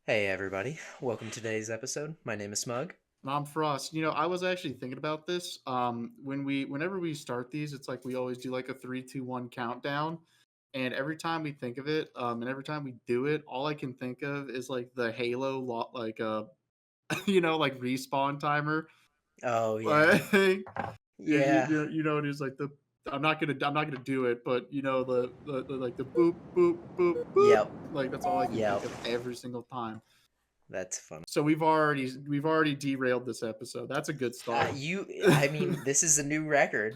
Hey everybody, welcome to today's episode. My name is Smug. I'm Frost. I was actually thinking about this. Whenever we start these, it's like we always do like a three, two, one countdown. And every time we think of it, and every time we do it, all I can think of is like the Halo, like respawn timer. Oh yeah. Like, yeah, Yeah. it is like the. I'm not gonna do it, but the like the boop, boop, boop, boop. Yep. Like that's all I can think Yep. of every single time. That's funny. So we've already derailed this episode. That's a good start. I mean, this is a new record.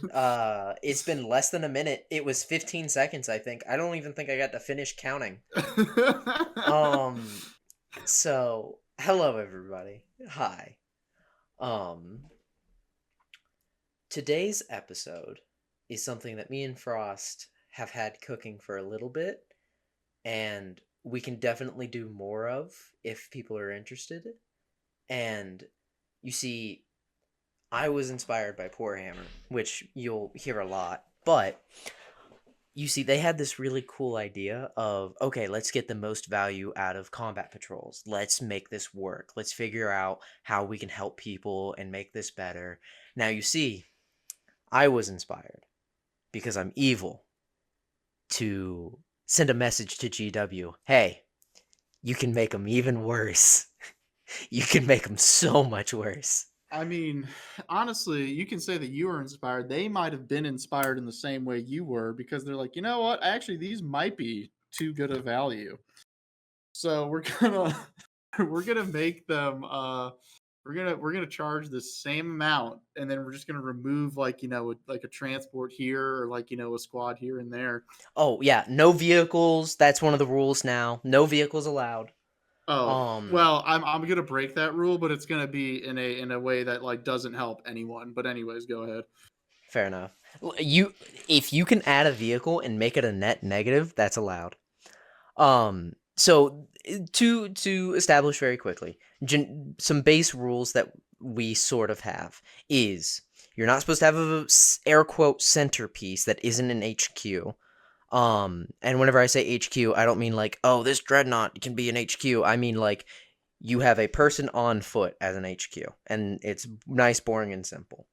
It's been less than a minute. It was 15 seconds, I think. I don't even think I got to finish counting. Um, so hello everybody. Hi. Um, Today's episode is something that me and Frost have had cooking for a little bit, and we can definitely do more of if people are interested. And you see, I was inspired by Poor Hammer, which you'll hear a lot, but you see, they had this really cool idea of okay, let's get the most value out of combat patrols. Let's make this work. Let's figure out how we can help people and make this better. Now, you see, I was inspired because I'm evil to send a message to GW. Hey, you can make them even worse. You can make them so much worse. I mean, honestly, you can say that you were inspired. They might have been inspired in the same way you were because they're like, you know what? Actually, these might be too good a value. So we're gonna we're gonna make them we're gonna charge the same amount, and then we're just gonna remove like a transport here or a squad here and there. Oh yeah, no vehicles. That's one of the rules now. No vehicles allowed. Oh, Um, well, I'm gonna break that rule, but it's gonna be in a way that like doesn't help anyone. But anyways, go ahead. Fair enough. You, if you can add a vehicle and make it a net negative, that's allowed. So to establish very quickly, some base rules that we sort of have is you're not supposed to have a air quote centerpiece that isn't an HQ. And whenever I say HQ, I don't mean like, oh, this dreadnought can be an HQ. I mean like you have a person on foot as an HQ, and it's nice, boring, and simple.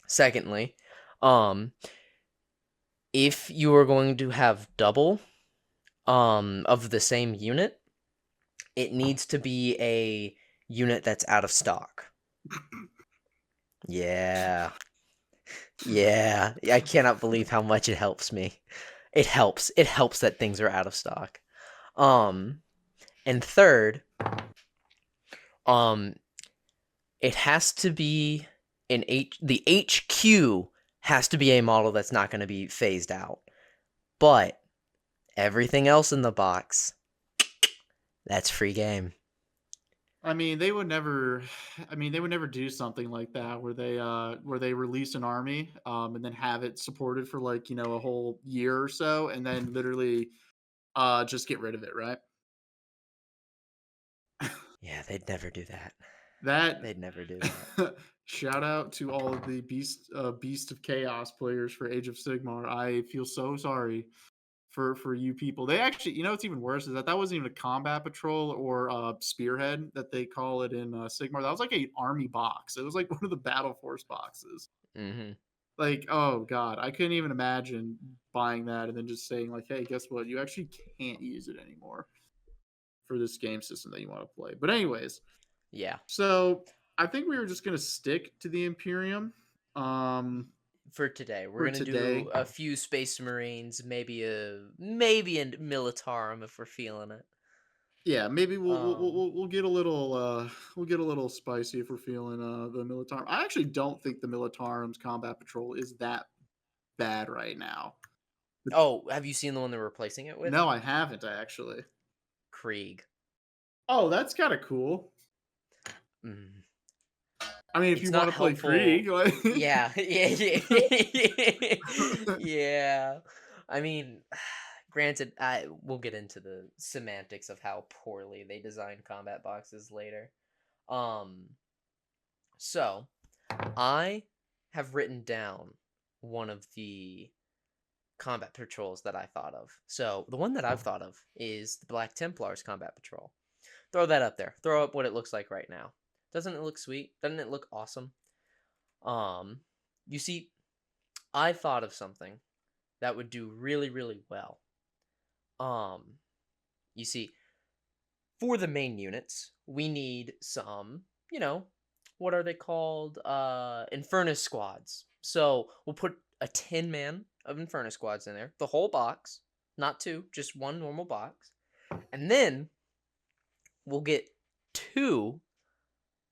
Secondly, um, if you are going to have double of the same unit, it needs to be a unit that's out of stock. Yeah. Yeah. I cannot believe how much it helps me. It helps. It helps that things are out of stock. Um and third, um it has to be the HQ has to be a model that's not going to be phased out. But everything else in the box, that's free game. I mean, they would never. I mean, they would never do something like that where they release an army and then have it supported for like a whole year or so, and then literally just get rid of it, right? Yeah, they'd never do that. That They'd never do that. shout out to all of the Beast of Chaos players for Age of Sigmar. I feel so sorry for you people. They actually, what's even worse is that wasn't even a combat patrol or spearhead that they call it in Sigmar. That was like a army box. It was like one of the battle force boxes. Mhm. Like, oh god, I couldn't even imagine buying that and then just saying like, hey, guess what? You actually can't use it anymore for this game system that you want to play. But anyways, Yeah. so I think we were just gonna stick to the Imperium For today, we're for gonna do today. a few Space Marines, maybe a Militarum if we're feeling it. Yeah, maybe we'll we'll, Um, we'll we'll get a little we'll get a little spicy if we're feeling the Militarum. I actually don't think the Militarum's combat patrol is that bad right now. oh, have you seen the one they're replacing it with? No, I haven't actually. Krieg. Oh, that's kind of cool. Mm. I mean, if It's you not want to play helpful. Krieg, like Yeah, yeah, yeah. I mean, granted, we'll get into the semantics of how poorly they design combat boxes later. Um, so I have written down one of the combat patrols that I thought of. So the one that I've thought of is the Black Templars combat patrol. Throw that up there. Throw up what it looks like right now. Doesn't it look sweet? Doesn't it look awesome? Um, you see, I thought of something that would do really, really well. Um, you see, for the main units, we need some, what are they called? Infernus squads. So we'll put a 10 man of Infernus squads in there, the whole box, not two, just one normal box. And then we'll get two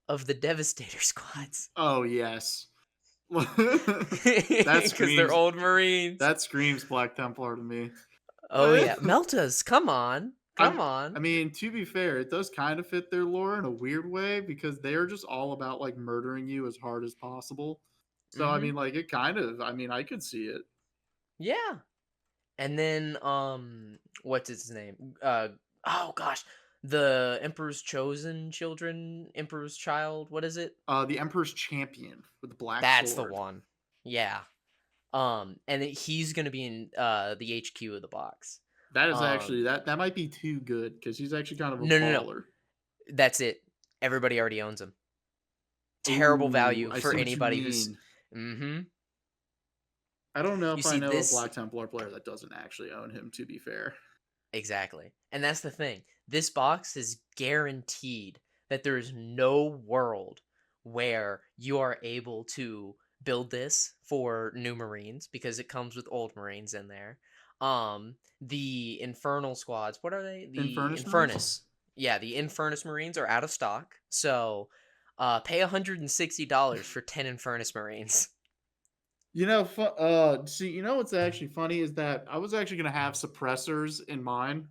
of the Devastator squads. Oh yes. That Because they're screams old Marines. that screams Black Templar to me. Oh, yeah. Meltas, come on. I Come on. I mean, to be fair, it does kind of fit their lore in a weird way because they're just all about like murdering you as hard as possible. So I Mm-hmm. mean, like it kind of. I mean, I could see it. Yeah. And then what's his name? Oh gosh. The Emperor's Chosen Children, Emperor's Child, what is it? The Emperor's Champion with the black That's the sword. one. Yeah. And he's gonna be in the HQ of the box. That is Um actually that might be too good because he's actually kind of a no no no. baller. That's it. Everybody already owns him. Terrible Ooh, value I for see what you anybody who's mean. mm-hmm. I don't know You if I see know a this Black Templar player that doesn't actually own him. To be fair. exactly. And that's the thing. This box is guaranteed that there is no world where you are able to build this for new Marines because it comes with old Marines in there. The Infernal squads, what are they? The Infernus Marines? Infernus. Yeah, the Infernus Marines are out of stock. So, pay $160 for 10 Infernus Marines. You know, see, you know what's actually funny is that I was actually gonna have suppressors in mind.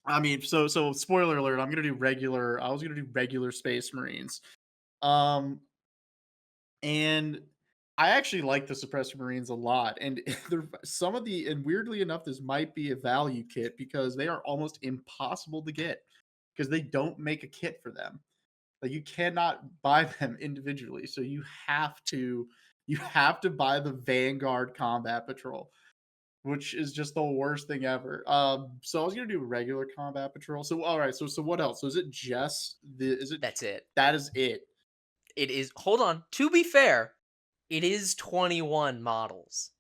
I mean, so spoiler alert, I'm gonna do regular. I was gonna do regular Space Marines. Um, and I actually like the Suppressor Marines a lot, and they're some of the and weirdly enough, this might be a value kit because they are almost impossible to get because they don't make a kit for them. Like you cannot buy them individually, so you have to buy the Vanguard Combat Patrol, which is just the worst thing ever. So I was gonna do regular Combat Patrol. So all right, so what else? So is it just the? Is it That's it. that is it? It is, hold on. To be fair, it is 21 models.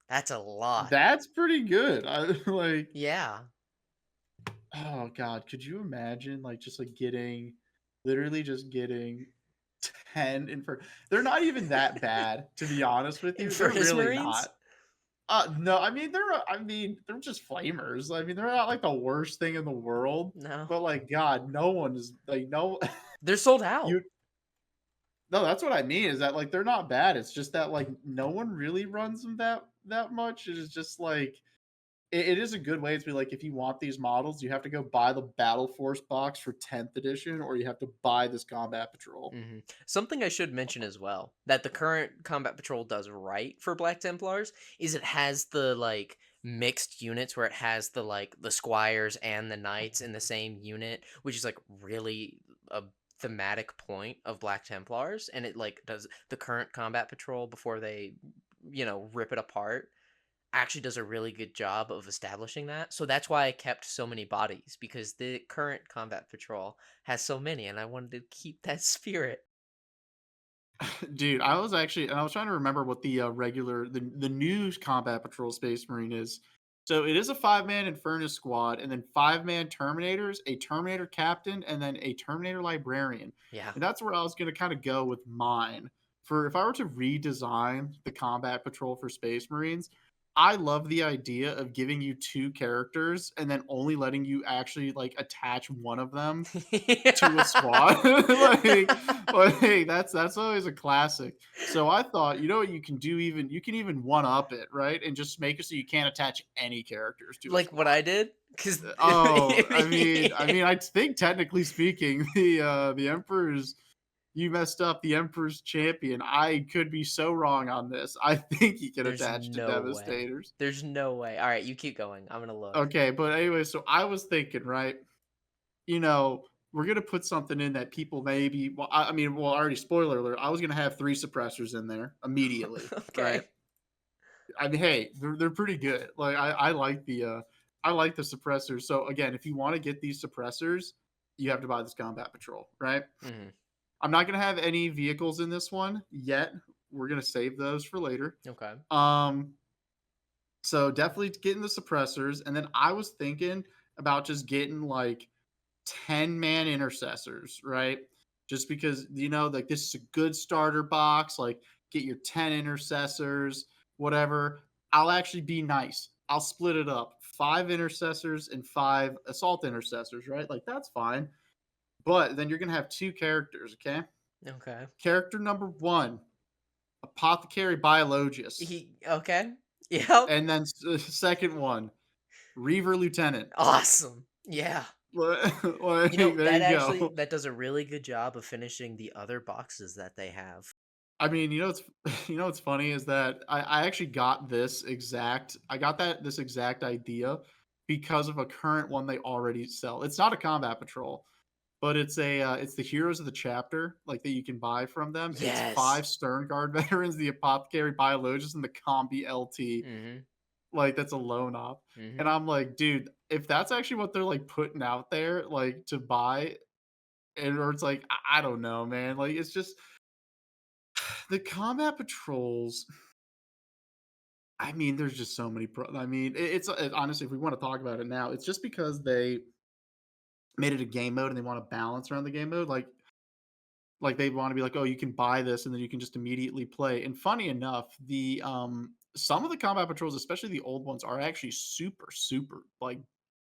That's a lot. That's pretty good. I like. Yeah. Oh god, could you imagine like just like getting, literally just getting 10 infer. They're not even that bad, to be honest with you. They're Infernus really Marines? not. No, I mean, they're just flamers. I mean, they're not like the worst thing in the world, No. but like God, no one is like no They're sold out. you no, that's what I mean is that like they're not bad. It's just that like no one really runs them that much. It is just like it is a good way to be like if you want these models, you have to go buy the Battle Force box for 10th edition, or you have to buy this Combat Patrol. Something I should mention as well that the current Combat Patrol does right for Black Templars is it has the like mixed units where it has the like the squires and the knights in the same unit, which is like really a thematic point of Black Templars, and it like does the current Combat Patrol before they rip it apart actually does a really good job of establishing that. So that's why I kept so many bodies because the current Combat Patrol has so many and I wanted to keep that spirit. Dude, I was trying to remember what the regular the new Combat Patrol Space Marine is. So it is a 5-man Infernus squad, and then 5-man Terminators, a Terminator Captain, and then a Terminator Librarian. Yeah. And that's where I was going to kind of go with mine. For if I were to redesign the Combat Patrol for Space Marines, I love the idea of giving you two characters and then only letting you actually like attach one of them to a squad. like that's always a classic. So I thought, you know what you can do, even you can even one up it, right? And just make it so you can't attach any characters to a Like what squad. I did cuz Oh, I mean, I think technically speaking, the Emperor's you messed up the Emperor's champion. I could be so wrong on this. I think he can there's attach to no way. Devastators. There's no way. All right, you keep going. I'm going to look. Okay, but anyway, so I was thinking, right? You know, we're gonna put something in that people maybe. Well, I mean, well, already spoiler alert. I was gonna have 3 suppressors in there immediately, right? Okay. I mean, hey, they're pretty good. Like I like the suppressors. So again, if you want to get these suppressors, you have to buy this combat patrol, right? Mhm. I'm not gonna have any vehicles in this one yet. We're gonna save those for later. Okay. Um, so definitely getting the suppressors, and then I was thinking about just getting like 10-man intercessors, right? Just because like this is a good starter box. Like get your 10 intercessors, whatever. I'll actually be nice. I'll split it up. 5 intercessors and 5 assault intercessors, right? Like that's fine. But then you're gonna have 2 characters, okay? Okay. Character number one, Apothecary Biologus. Okay. Yep. And then second one, Reaver Lieutenant. Awesome. Yeah. Like, there That you actually go. that does a really good job of finishing the other boxes that they have. I mean, what's funny is that I actually got this exact idea because of a current one they already sell. It's not a combat patrol, but it's the heroes of the chapter like that you can buy from them, and it's Yes. 5 Stern Guard veterans, the Apothecary Biologist, and the Combi LT. Mhm. Like that's a loan op, and Mhm. I'm like, dude, if that's actually what they're like putting out there, like to buy, and or it's like I don't know, man. Like it's just the combat patrols. I mean, there's just so many I mean, honestly, if we want to talk about it now, it's just because they made it a game mode and they want to balance around the game mode. Like they want to be like, oh, you can buy this and then you can just immediately play. And funny enough, the some of the combat patrols, especially the old ones, are actually super, super like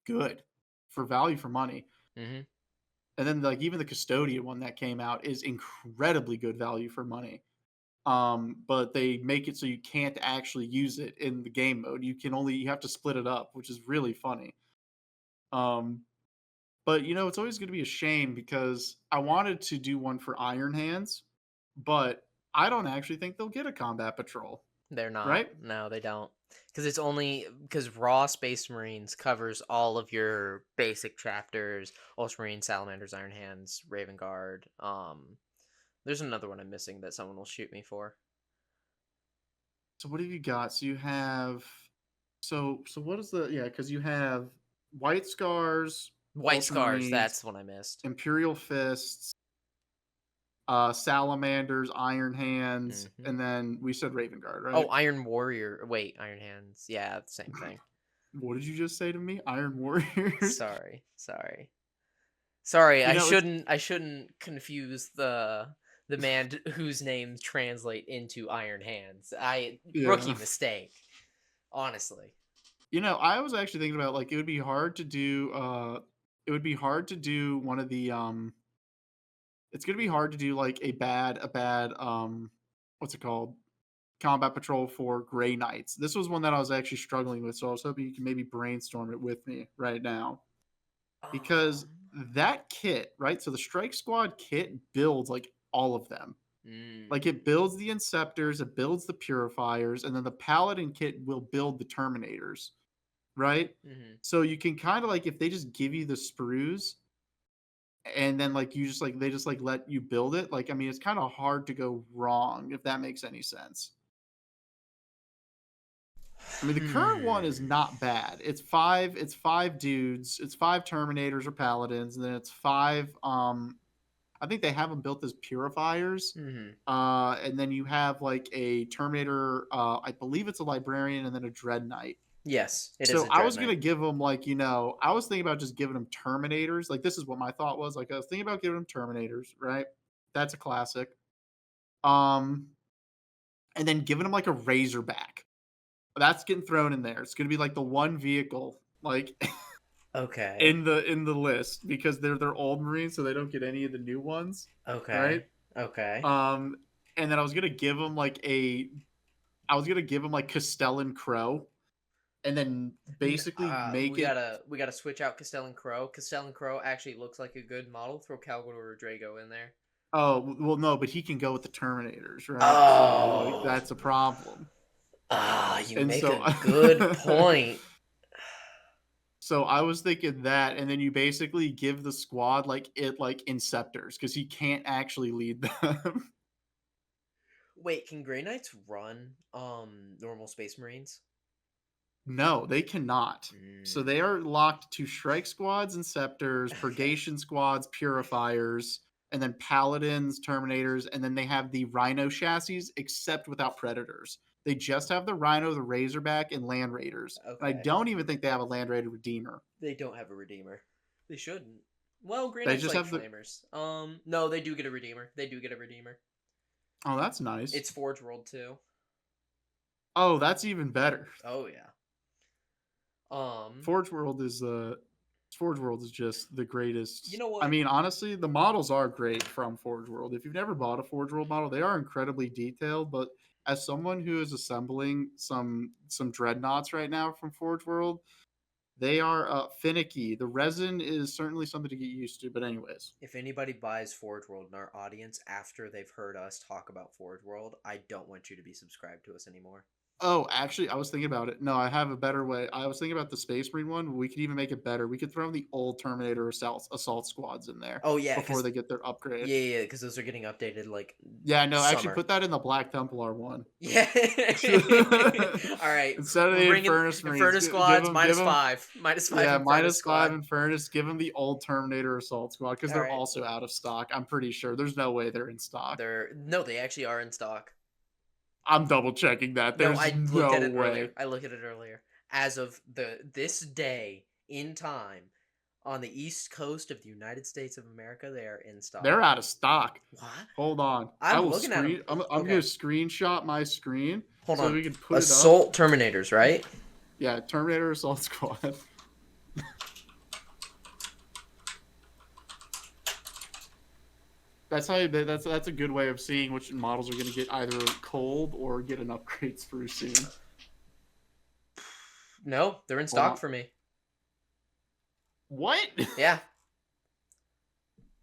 good for value for money. Mhm. And then like even the custodian one that came out is incredibly good value for money. But they make it so you can't actually use it in the game mode. You have to split it up, which is really funny. Um, but it's always going to be a shame because I wanted to do one for Iron Hands, but I don't actually think they'll get a combat patrol, They're not. right? No, they don't. Because it's only because Raw Space Marines covers all of your basic chapters: Ultramarine, Salamanders, Iron Hands, Raven Guard. There's another one I'm missing that someone will shoot me for. So what have you got? So you have so what is the yeah? Because you have White Scars, White Scars. Ultramarines, That's what I missed. Imperial Fists, Salamanders, Iron Hands, Hmm. and then we said Raven Guard, Oh, right? Iron Warrior. Wait, Iron Hands. Yeah, same thing. What did you just say to me? Iron Warriors? Sorry, sorry, sorry. You know, it's I shouldn't confuse the man whose name translate into Iron Hands. I rookie yeah. mistake. Honestly. I was actually thinking about like it would be hard to do one of the it's gonna be hard to do like a bad what's it called? Combat patrol for Grey Knights. This was one that I was actually struggling with, so I was hoping you can maybe brainstorm it with me right now. Because Um. that kit, right? So the Strike Squad kit builds like all of them. Mm, Like it builds the Inceptors, it builds the Purifiers, and then the Paladin kit will build the Terminators, right? mhm. So you can kind of like if they just give you the sprues and then like you just like they just like let you build it, like I mean it's kind of hard to go wrong if that makes any sense. I mean, the current one is Hmm. not bad. It's five dudes, it's 5 Terminators or Paladins, and then it's 5 I think they have them built as purifiers. Mhm. And then you have like a Terminator, I believe it's a librarian, and then a Dread Knight. Yes, it is So a I Dread was Knight. gonna give them like, I was thinking about just giving them Terminators. Like this is what my thought was. Like I was thinking about giving them Terminators, right? That's a classic. Um, and then giving them like a Razorback. That's getting thrown in there. It's gonna be like the one vehicle, like Okay. in the list because they're old Marines, so they don't get any of the new ones, right? Okay. Okay. Um, and then I was gonna give him like Castellan Crow, and then basically make We it. gotta switch out Castellan Crow. Castellan Crow actually looks like a good model. Throw Calgor or Drago in there. Oh well, no, but he can go with the Terminators, right? So like Oh. that's a problem. You And make so, a good point. so I was thinking that, and then you basically give the squad like Inceptors because he can't actually lead them. Wait, can Grey Knights run normal Space Marines? No, they cannot. So Mm, they are locked to strike squads and scepters, okay. purgation squads, purifiers, and then paladins, terminators, and then they have the rhino chassis, except without predators. They just have the rhino, the razorback, and land raiders. And I Okay. don't even think they have a land raider redeemer. They don't have a redeemer. They shouldn't. Well, Green They Knights just like have the. flamers. No, they do get a redeemer. They do get a redeemer. Oh, that's nice. It's Forge World too. Oh, that's even better. Oh yeah. Um, Forge World is Forge World is just the you greatest. know I what? mean, honestly, the models are great from Forge World. If you've never bought a Forge World model, they are incredibly detailed. But as someone who is assembling some dreadnoughts right now from Forge World, they are finicky. The resin is certainly something to get used to. But anyways, If anybody buys Forge World in our audience after they've heard us talk about Forge World, I don't want you to be subscribed to us anymore. oh, actually, I was thinking about it. No, I have a better way. I was thinking about the Space Marine one. We could even make it better. We could throw in the old Terminator assault squads in there Oh yeah, before because they get their upgrade. yeah, because those are getting updated like Yeah, no, actually summer. put that in the Black Templar one. Yeah. All right, Instead of we're the bringing Infernus Marines, Infernus give squads them, give minus them, five, -5 yeah, Infernus -5 squad. Infernus. Give them the old Terminator Assault Squad because All they're right, also out of stock. I'm pretty sure. There's no way they're in stock. they're no, they actually are in stock. I'm double checking that. No, There's I looked no at it way. earlier. I looked at it earlier. As of this day in time, on the east coast of the United States of America, they are in stock. They're out of stock. What? Hold on. I I'm will looking at them. screen. I'm gonna Okay, screenshot my screen hold so on. we can put it up. Assault Terminators, right? Yeah, Terminator Assault Squad. That's how you, that's a good way of seeing which models are going to get either cold or get an upgrade sprue soon. No, they're in Hold stock on. for me. What? Yeah.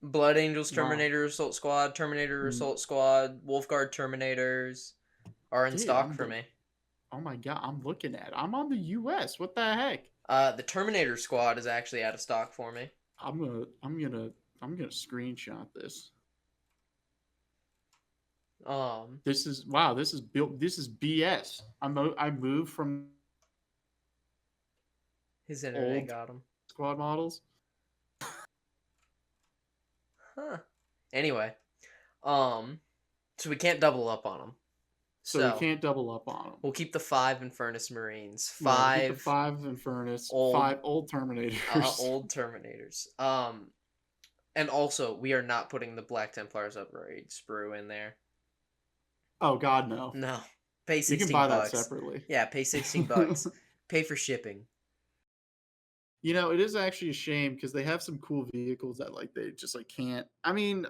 Blood Angels Wow. Terminator Assault Squad, Terminator Mm. Assault Squad, Wolfguard Terminators are in Dude, stock for me. oh my god, I'm looking at it. I'm on the US. What the heck? The Terminator Squad is actually out of stock for me. I'm gonna screenshot this. Um, This is wow, this is built this is BS. I moved from his internet old got him. squad models. Huh. Anyway, so we can't double up on them. So we So can't double up on them. we'll keep the 5 Infernus Marines, Yeah, we'll keep the 5 5 Infernus, old 5 old Terminators. old Terminators. And also we are not putting the Black Templars upgrade sprue in there. Oh god, no. No. Pay You can 16 buy that bucks. separately. Yeah, pay 16 bucks. Pay for shipping. You know, it is actually a shame because they have some cool vehicles that like they just like can't. I mean,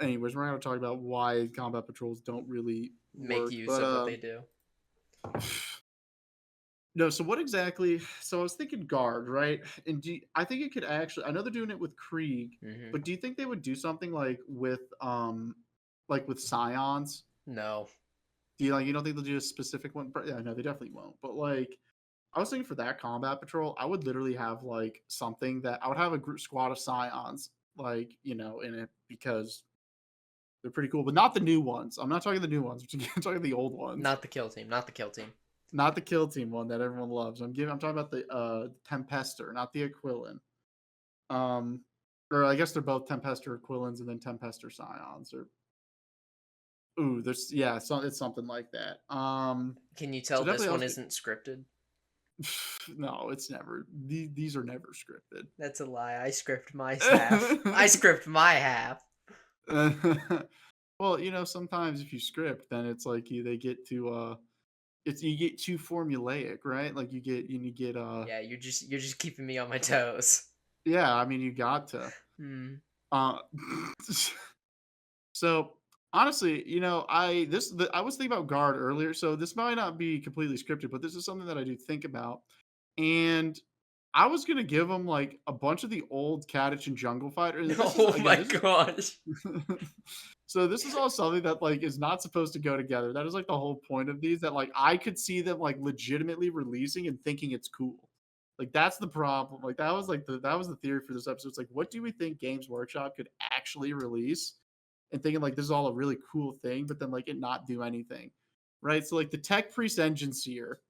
anyways, we're not going to talk about why combat patrols don't really Make work, use but of what they do. no. So what exactly? So I was thinking guard, right? And I think it could actually. I know they're doing it with Krieg, Hmm. but do you think they would do something like with Scions? No. Do you like? You don't think they'll do a specific one? Yeah, no, they definitely won't. But like, I was thinking for that combat patrol, I would literally have like something that I would have a group squad of Scions, like in it because they're pretty cool, but not the new ones. I'm not talking the new ones. I'm talking the old ones, Not the kill team. Not the kill team. not the kill team one that everyone loves. I'm talking about the Tempester, not the Aquilin. Um, or I guess they're both Tempester Aquilins and then Tempester Scions. Or ooh, there's yeah, it's something like that. Can you So tell this definitely I one was. isn't scripted? No, it's never. These are never scripted. That's a lie. I script my half. I script my half. Well, sometimes if you script, then it's like they get to it's you get too formulaic, right? Like you get. Yeah, you're just keeping me on my toes. Yeah, I mean you got to. Hmm. Uh, so honestly, I was thinking about guard earlier, so this might not be completely scripted, but this is something that I do think about, and I was gonna give them like a bunch of the old Kadich and Jungle Fighter. This is Oh again, my this is gosh. so this is all something that like is not supposed to go together. That is like the whole point of these. That like I could see them like legitimately releasing and thinking it's cool. Like that's the problem. Like that was the theory for this episode. It's like what do we think Games Workshop could actually release? And thinking like this is all a really cool thing, but then like it not do anything, right? So like the Tech Priest Engine Seer,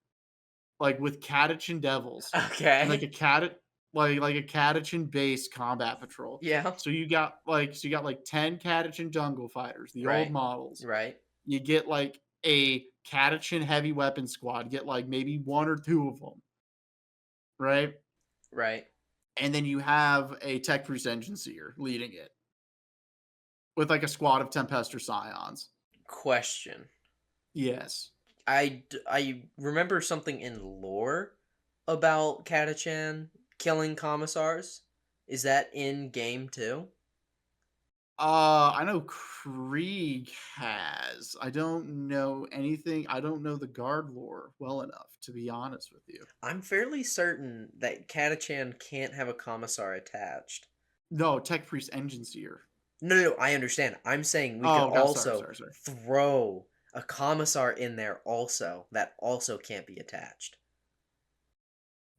like with Catachan Devils and like Okay. a cat like a Catachan based combat patrol. Yeah. So you got like 10 Catachan jungle fighters, the old Right. models. Right. You get like a Catachan heavy weapon squad, get like maybe one or two of them, right? Right. And then you have a Tech Priest Engine Seer leading it with like a squad of Tempestor Scions. Question. Yes. I remember something in lore about Katachan killing commissars. Is that in game too? I know Krieg has. I don't know anything. I don't know the guard lore well enough, to be honest with you. I'm fairly certain that Katachan can't have a commissar attached. No, Tech Priest Engine Seer. No, no, no, I understand. I'm saying we could Oh, God, sorry, also sorry, sorry. throw a commissar in there also that also can't be attached.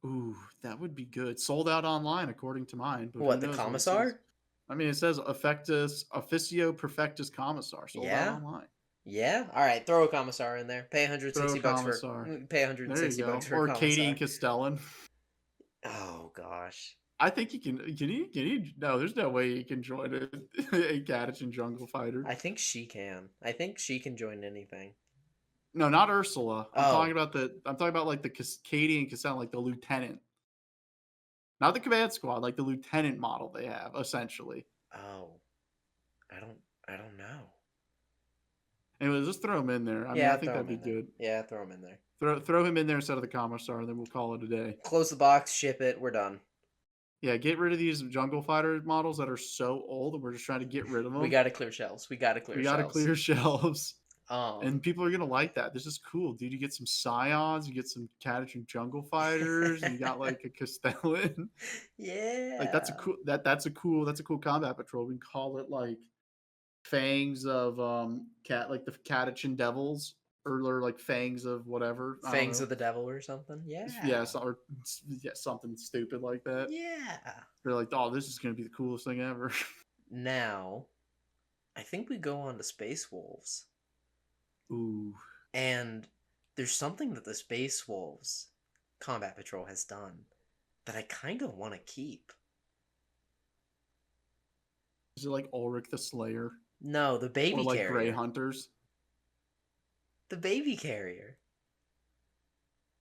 Ooh, that would be good. Sold out online, according to mine, but who What, the knows what it says. commissar? I mean, it says Effectus Officio Perfectus Commissar, sold out Yeah? online. Yeah? All right, throw a commissar in there. Pay Throw a 160 bucks for Commissar. pay There you 160 bucks go. for a Or Katie commissar. and Castellan. Oh gosh. I think he can. Can he? No, there's no way he can join a Catachan jungle fighter. I think she can. I think she can join anything. No, not Ursula. I'm talking Oh. about like the Katie and Castellan, like the lieutenant, not the command squad, like the lieutenant model they have essentially. Oh. I don't I don't know. Anyway, just throw him in there. I mean, I Yeah, think throw that'd him be in there. good. Yeah, throw him in there. Throw him in there instead of the Commissar, and then we'll call it a day. Close the box, ship it, we're done. Yeah, get rid of these jungle fighter models that are so old, and we're just trying to get rid of them. We gotta clear shelves. We gotta clear We got to shelves. clear shelves. Um And people are gonna like that. This is cool, dude. You get some Scions, you get some Catachan jungle fighters, and you got like a Castellan. Yeah. Like that's a cool combat patrol. We can call it like Fangs of cat like the Catachan Devils, or like Fangs of whatever. I don't Fangs know. of the Devil or something. Yeah. Yeah, or yeah, something stupid like that. Yeah. They're like, oh, this is gonna be the coolest thing ever. Now, I think we go on to Space Wolves. Ooh. And there's something that the Space Wolves Combat Patrol has done that I kind of want to keep. Is it like Ulrich the Slayer? No, the baby Or like carrier. Grey Hunters? The baby carrier.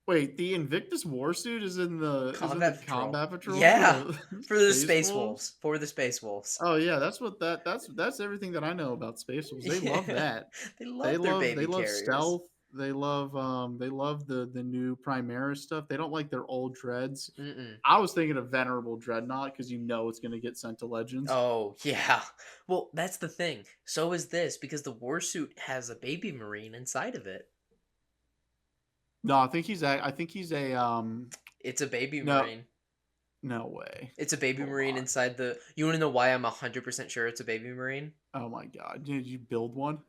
Wait, the Invictus Warsuit is in the Combat Patrol? Yeah, For for the Space Wolves. For the Space Wolves. Oh yeah, that's everything that I know about Space Wolves. They love that. They love their baby they love carriers. stealth. They love the new Primaris stuff. They don't like their old dreads. Mm-mm. I was thinking of Venerable Dreadnought because you know it's gonna get sent to Legends. Oh yeah. Well, that's the thing. So is this because the Warsuit has a baby marine inside of it. No, I think he's a It's a baby no marine. no way. It's a baby Hold marine on. inside the. You want to know why I'm 100% sure it's a baby marine? Oh my god. Did you build one?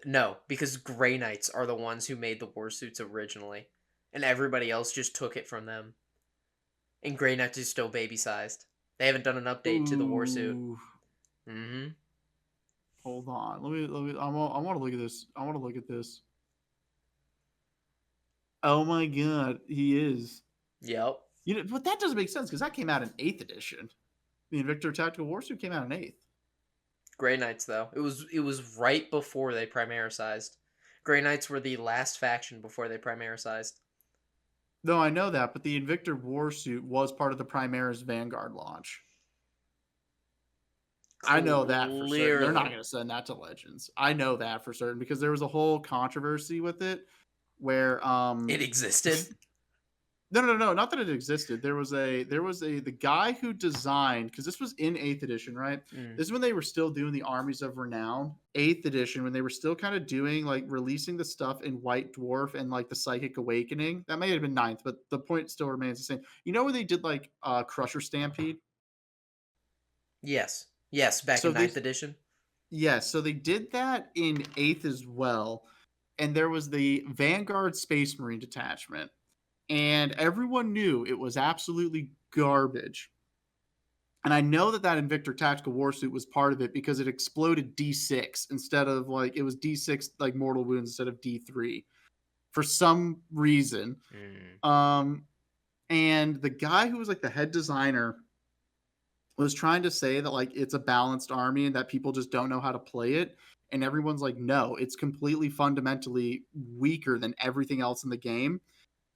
No, because Grey Knights are the ones who made the Warsuits originally, and everybody else just took it from them. And Grey Knights is still baby sized. They haven't done an update to the Warsuit. Ooh. Mm-hmm. Hold on. Let me I want to look at this. I want to look at this. Oh my god, he is. Yep. You know, but that doesn't make sense because that came out in 8th edition. The Invictor Tactical Warsuit came out in 8th. Grey Knights though. It was right before they Primarisized. Grey Knights were the last faction before they Primarisized. No, I know that, but the Invictor Warsuit was part of the Primaris Vanguard launch. I know that for certain. They're not going to send that to Legends. I know that for certain because there was a whole controversy with it where It existed. No, not that it existed. There was the guy who designed, because this was in 8th edition, right? This is when they were still doing the Armies of Renown, 8th edition, when they were still kind of doing like releasing the stuff in White Dwarf and like the Psychic Awakening. That may have been 9th, but the point still remains the same. You know where they did like Crusher Stampede? Yes. Yes, back in 9th edition. Yes, so they did that in 8th as well. And there was the Vanguard Space Marine detachment. And everyone knew it was absolutely garbage. And I know that Invictor Tactical Warsuit was part of it because it exploded D6 instead of like, it was D6 like mortal wounds instead of D3 for some reason. Mm. Um, and the guy who was like the head designer was trying to say that like it's a balanced army and that people just don't know how to play it. And everyone's like, no, it's completely fundamentally weaker than everything else in the game.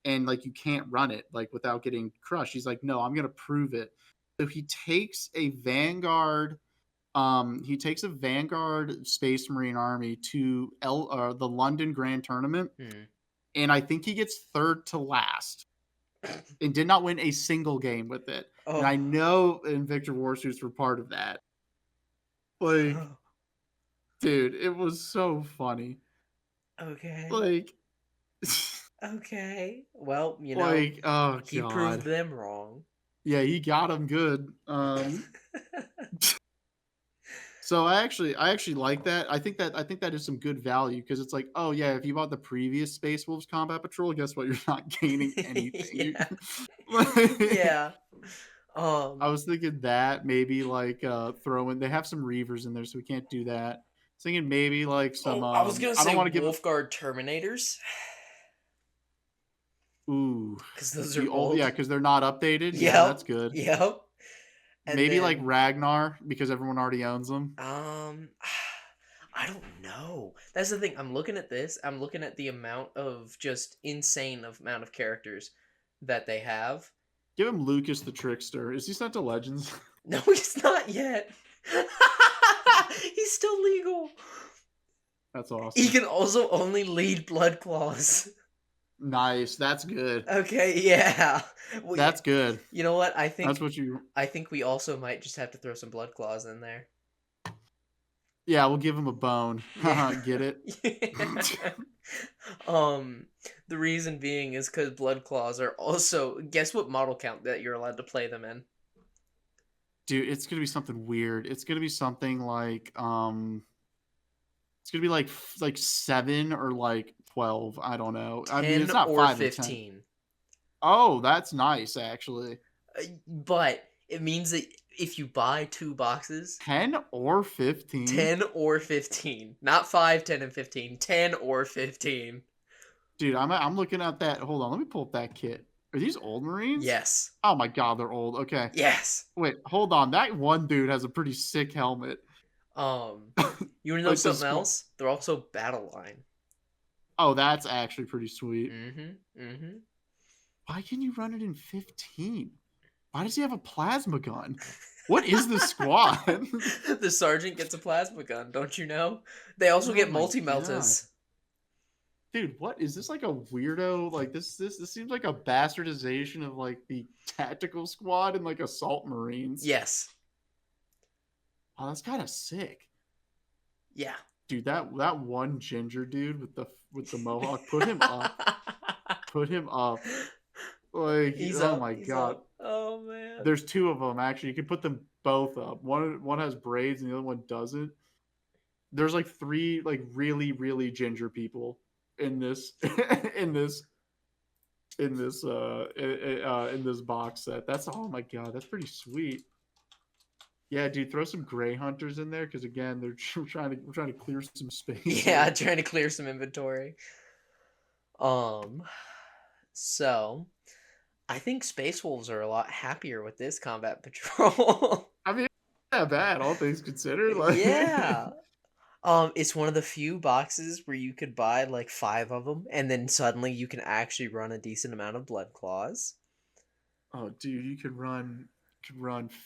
And like you can't run it like without getting crushed. He's like, no, I'm gonna prove it. So he takes a Vanguard Space Marine army to the London Grand Tournament, Mm. and I think he gets third to last and did not win a single game with it. And Oh. I know Invictor Warsuits were part of that. Like, dude, it was so funny. Okay. Like, Okay. Well, like, oh he proved god, them wrong. yeah, he got him good. So I actually like that. I think that is some good value because it's like, oh yeah, if you bought the previous Space Wolves Combat Patrol, guess what? You're not gaining anything. Yeah. Like, Yeah. I was thinking that maybe like throw in. They have some Reavers in there, so we can't do that. I was thinking maybe like some. Oh, I was gonna I don't say want to give it. Wolfguard Terminators. Ooh, Because those the are old, yeah, old. because they're not updated. Yeah, Yep. that's good. Yep. And Maybe like then Ragnar because everyone already owns them. um I don't know. That's the thing. I'm looking at this. I'm looking at the amount of just insane amount of characters that they have. Give him Lucas the Trickster. Is he sent to Legends? No, he's not yet. He's still legal. That's He awesome. can also only lead blood claws. Nice. That's good. Okay, yeah. Well, yeah. That's good. You know what? That's what you. I think we also might just have to throw some blood claws in there. Yeah, we'll give him a bone. Yeah. Get it? Yeah. Um, the reason being is because blood claws are also guess what model count that you're allowed to play them in. Dude, it's gonna be something weird. It's gonna be something like it's gonna be like 7 or like 12. I don't know. I mean, 10 it's not or 5 or 10. 15. Oh, that's nice actually. But it means that if you buy 2 boxes, 10 or 15. 10 or 15, not 5, 10, and 15, 10 or 15. Dude, I'm looking at that. Hold on, let me pull up that kit. Are these old Marines? Yes. Oh my god, they're old. Okay. Yes. Wait, hold on. That one dude has a pretty sick helmet. Um, you wanna know Like the something else? They're also battle line. Oh, that's actually pretty sweet. Mm-hmm. Mm-hmm. Why can you run it in 15? Why does he have a plasma gun? What is this squad? The sergeant gets a plasma gun, don't you know? They also Oh get my multi god. meltas. Dude, what is this, like a weirdo? Like this seems like a bastardization of like the tactical squad and like assault marines. Yes. Oh, that's kind of sick. Yeah. Dude, that one ginger dude with the mohawk, put him up. Put him up. Like, He's oh up. my He's god. up. Oh man. There's 2 of them actually. You can put them both up. One has braids and the other one doesn't. There's like 3 like really really ginger people in this in this in this box set. That's, oh my god, that's pretty sweet. Yeah, dude, throw some gray hunters in there because again, we're trying to clear some space. Yeah, here. trying to clear some inventory. So I think Space Wolves are a lot happier with this combat patrol. I mean, it's not bad, all things considered. Like, Yeah. It's one of the few boxes where you could buy like 5 of them, and then suddenly you can actually run a decent amount of blood claws. oh, dude, you could run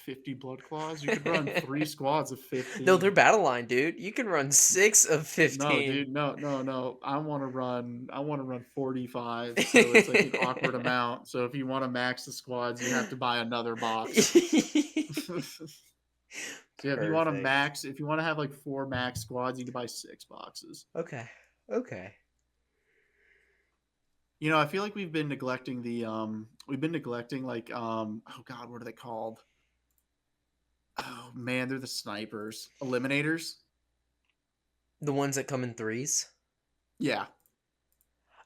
50 blood claws. You could run 3 squads of 15. No, they're battle line, dude. You can run 6 of No, 15. dude, no. I want to run 45, so it's like an awkward amount. So if you want to max the squads, you have to buy another box. So yeah, Perfect. if you want to have like 4 max squads, you can buy 6 boxes. Okay. Okay. You know, I feel like we've been neglecting like oh god, what are they called? Oh man, they're the snipers. Eliminators? The ones that come in threes. Yeah.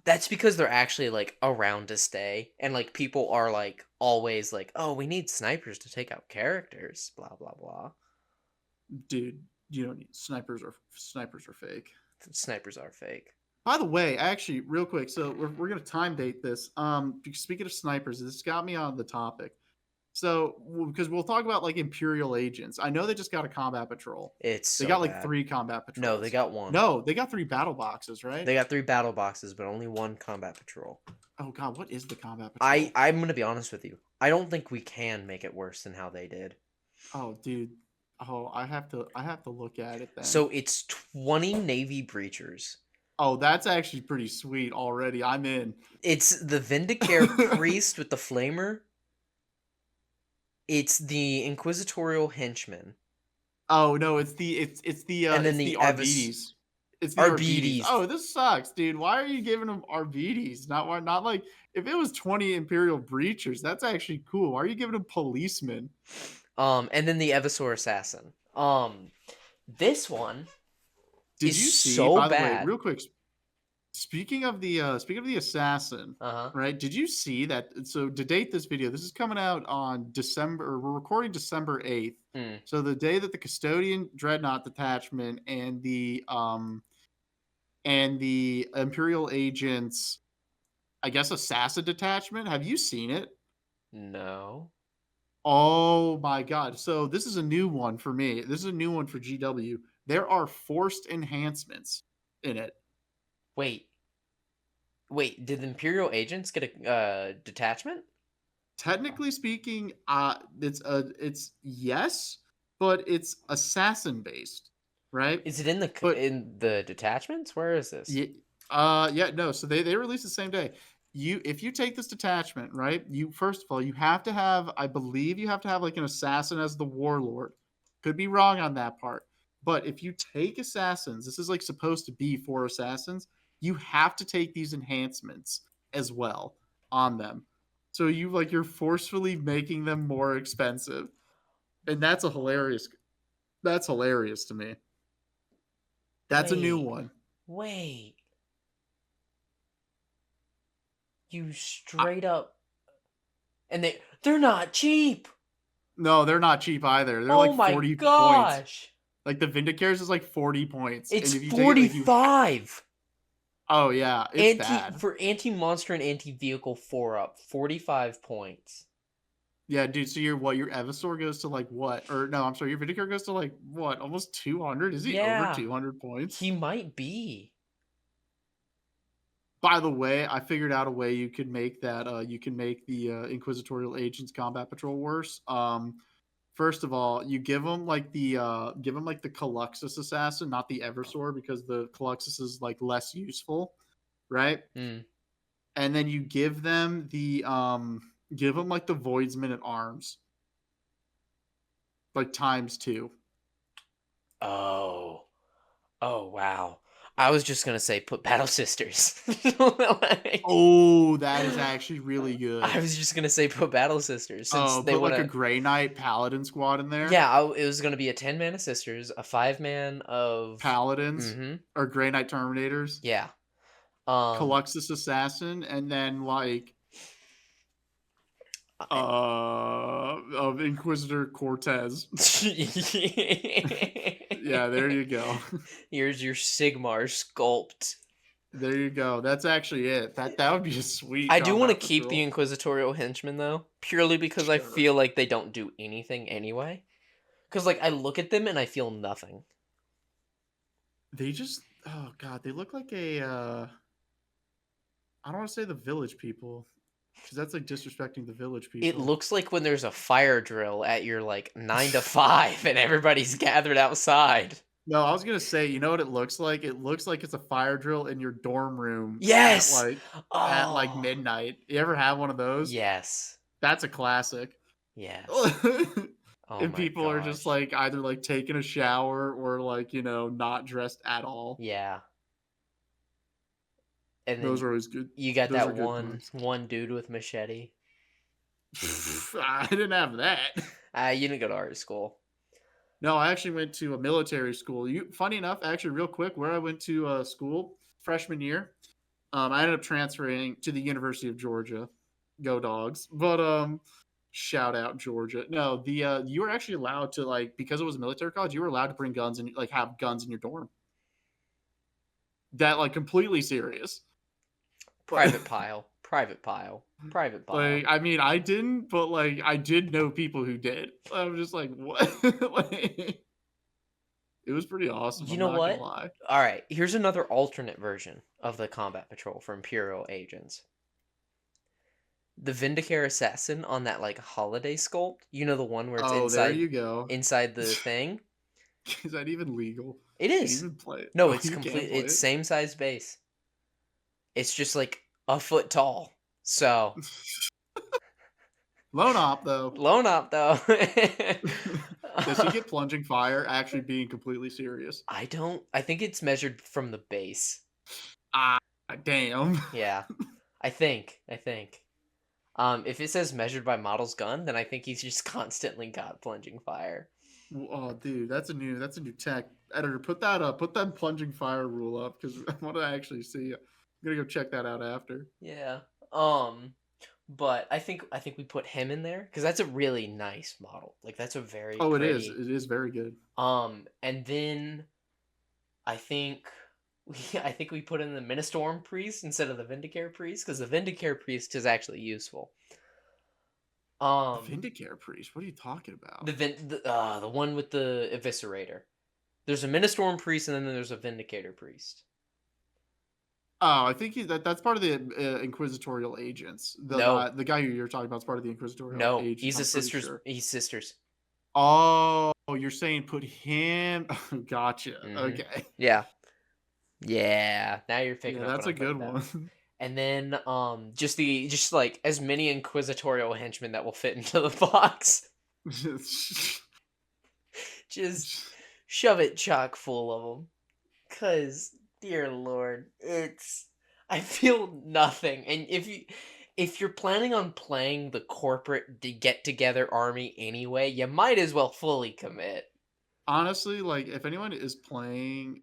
That's because they're actually like around to stay, and like people are like always like, "Oh, we need snipers to take out characters." Blah blah blah. Dude, you don't need snipers are fake. Snipers are fake. By the way, actually, real quick, so we're gonna time date this. Speaking of snipers, this got me on the topic. So, because we'll talk about like Imperial agents. I know they just got a combat patrol. It's They so got like bad. 3 combat No, they patrols. got one. No, they got 3 battle boxes, right? They got 3 battle boxes, but only 1 combat patrol. Oh god, what is the combat patrol? I'm gonna be honest with you. I don't think we can make it worse than how they did. Oh, dude. Oh, I have to look at it then. So it's 20 Navy breachers. Oh, that's actually pretty sweet already. I'm in. It's the Vindicare priest with the flamer. It's the Inquisitorial henchman. Oh no, it's the And then it's the the Arbites. It's the Arbites. Arbites. Oh, this sucks, dude. Why are you giving them Arbites? Not like if it was 20 Imperial Breachers, that's actually cool. Why are you giving them policemen? And then the Evisor assassin. This one Did is you see, so by the way, bad. real quick, speaking of the assassin, Uh-huh. right? Did you see that? So to date this video, this is coming out on December, or we're recording December 8th. Mm. So the day that the custodian dreadnought detachment and the Imperial agents, I guess assassin detachment. Have you seen it? No. Oh my god. So this is a new one for me. This is a new one for GW. There are forced enhancements in it. Wait. Wait, did the Imperial agents get a detachment? Technically speaking, it's yes, but it's assassin based, right? Is it in the But in the detachments? Where is this? yeah, yeah, no. So they released the same day. If you take this detachment, right? You first of all, you have to have, I believe, you have to have like an assassin as the warlord. Could be wrong on that part, but if you take assassins, this is like supposed to be for assassins. You have to take these enhancements as well on them. So you're forcefully making them more expensive, and That's hilarious to me. That's a new Wait. one. Wait. You I, straight up and they're not cheap. No, they're not cheap either. They're Oh like my 40 points. gosh. Like the Vindicares is like 40 points. It's And if you take it like you 45. Oh yeah, it's bad. Anti-monster and anti-vehicle 4 up, 45 points. Yeah, dude, so your Evisor goes to like what? Or no, I'm sorry, your Vindicare goes to like what? Almost 200? Is he over Yeah, 200 points? he might be. By the way, I figured out a way you can make you can make the Inquisitorial Agents Combat Patrol worse. First of all, you give them like the Caluxus Assassin, not the Eversor, because the Caluxus is like less useful, right? Mm. And then you give them like the Voidsman at arms, like ×2. Oh. Oh, wow. I was just gonna say put Battle Sisters. Oh, that is actually really good. I was just gonna say put Battle Sisters since Oh, they put want like a to. Grey Knight Paladin squad in there. Yeah, it was gonna be a 10-mana Sisters, a 5-man of. Paladins Mm-hmm. or Grey Knight Terminators. Yeah. Caluxus Assassin, and then like of Inquisitor Cortez. Yeah, there you go. Here's your Sigmar sculpt. There you go. That's actually it. That would be a sweet. I do want to combat keep the patrol. Inquisitorial henchmen though, purely because I Sure. feel like they don't do anything anyway. Because like I look at them and I feel nothing. They just oh god, they look like a I don't want to say the village people because that's like disrespecting the village people. It looks like when there's a fire drill at your like 9 to 5 and everybody's gathered outside. No, I was gonna say, you know what it looks like? It looks like it's a fire drill in your dorm room Yes. at like Oh. midnight. You ever have one of those? Yes. That's a classic. Yes. And Oh my people are just gosh. like either like taking a shower or like, not dressed at all. Yeah. And Those then are always good. you got Those are that good one times. one dude with machete. I didn't have that. You didn't go to art school. No, I actually went to a military school. Funny enough, actually, real quick, where I went to school freshman year, I ended up transferring to the University of Georgia. Go Dogs! But shout out Georgia. No, the you were actually allowed to like because it was a military college, you were allowed to bring guns and like have guns in your dorm. that like completely serious. Like, Private pile. Private pile. Private like pile. I mean, I didn't, but like I did know people who did. I'm just like, what? Like, it was pretty awesome. You I'm know not gonna what? lie. All right, here's another alternate version of the combat patrol for Imperial agents. The Vindicare assassin on that like holiday sculpt. You know the one where it's Oh, there inside you go. inside the thing? Is that even legal? It Can you is. even play it? No, Oh, it's you can complete play it's it. same size base. It's just like a foot tall. So, Lone op though. lone op though. Does he get plunging fire? Actually, being completely serious. I think it's measured from the base. Ah, damn. Yeah. I think. If it says measured by model's gun, then I think he's just constantly got plunging fire. Oh, dude, that's a new tech. Editor, put that plunging fire rule up because I want to actually see. I'm gonna go check that out after. Yeah. But I think we put him in there because that's a really nice model. Like that's a very Oh, it is. pretty. It is very good. And then I think I think we put in the Ministorm priest instead of the Vindicare priest because the Vindicare priest is actually useful. The Um, Vindicare priest. What are you talking about? the one with the Eviscerator. There's a Ministorm priest and then there's a Vindicator priest. Oh, I think that's part of the inquisitorial agents. No, The guy who you're talking about is part of the inquisitorial no, agents. he's a I'm pretty sisters. sure. He's sisters. Oh, you're saying put him? Gotcha. Hmm. Okay. Yeah, yeah. Now you're picking Yeah, up what that's a I'm putting good down. one. And then just like as many inquisitorial henchmen that will fit into the box. Just shove it chock full of them. Cause dear lord, I feel nothing. And if you're planning on playing the corporate get together army anyway, you might as well fully commit. Honestly, like if anyone is playing,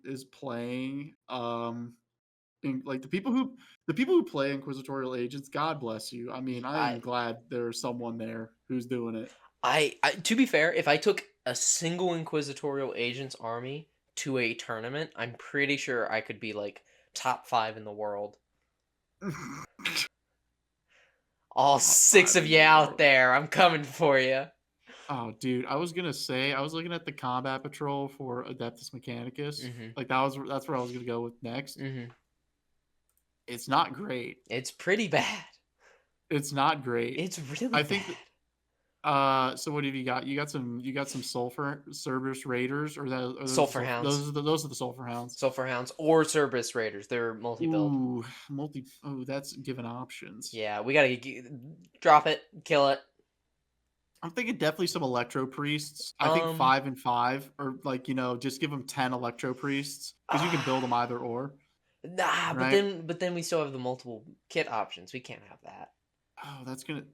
like the people who play inquisitorial agents, God bless you. I mean, I am I glad there's someone there who's doing it. I to be fair, if I took a single inquisitorial agents army to a tournament, I'm pretty sure I could be like top 5 in the world. All Top 6 five of in you the out world. there, I'm coming for you. Oh, dude, I was gonna say I was looking at the combat patrol for Adeptus Mechanicus. Mhm. Like that's where I was gonna go with next. Mhm. It's not great. It's pretty bad. It's not great. It's really I think. bad. So what have you got? You got some sulfur Cerberus Raiders, or are those Sulfur Hounds. those are the sulfur hounds. Sulfur Hounds or Cerberus Raiders. They're multi-build. Ooh, multi. Oh, that's given options. Yeah, we gotta drop it, kill it. I'm thinking definitely some Electro Priests. I think Um, 5 and 5, or like just give them 10 Electro Priests because you can build them either or, nah, right? but then we still have the multiple kit options. We can't have that. Oh, that's gonna.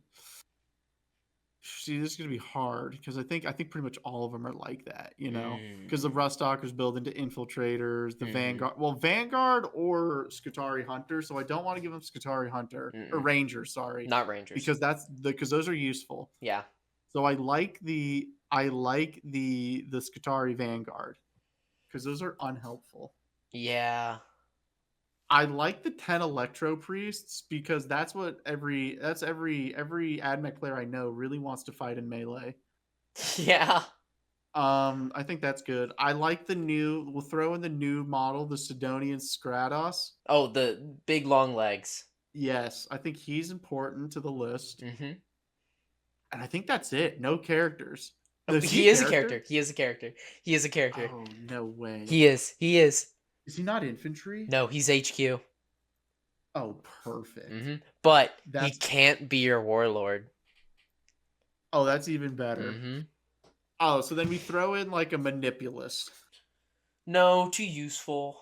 See, this is gonna be hard because I think pretty much all of them are like that, because the Mm, Rustalkers build into infiltrators, the mm-hmm, Vanguard, well, Vanguard or Skitarii Hunter. So I don't want to give them Skitarii Hunter or mm-mm. Ranger, sorry, Not Rangers. because those are useful. Yeah, So I like the Skitarii Vanguard because those are unhelpful. yeah, I like the 10 Electro Priests because every AdMech player I know really wants to fight in melee. yeah. I think that's good. We'll throw in the new model, the Sidonian Scratos. Oh, the big long legs. Yes, I think he's important to the list. Mm-hmm. And I think that's it. No characters. Oh, Is he a is a character? character. He is a character. He is a character. Oh, no way. He is. He is. Is he not infantry? No, he's HQ. Oh, perfect. Mm-hmm. But he That's can't be your warlord. Oh, that's even better. Mm-hmm. Oh, so then we throw in like a Manipulus. No, too useful.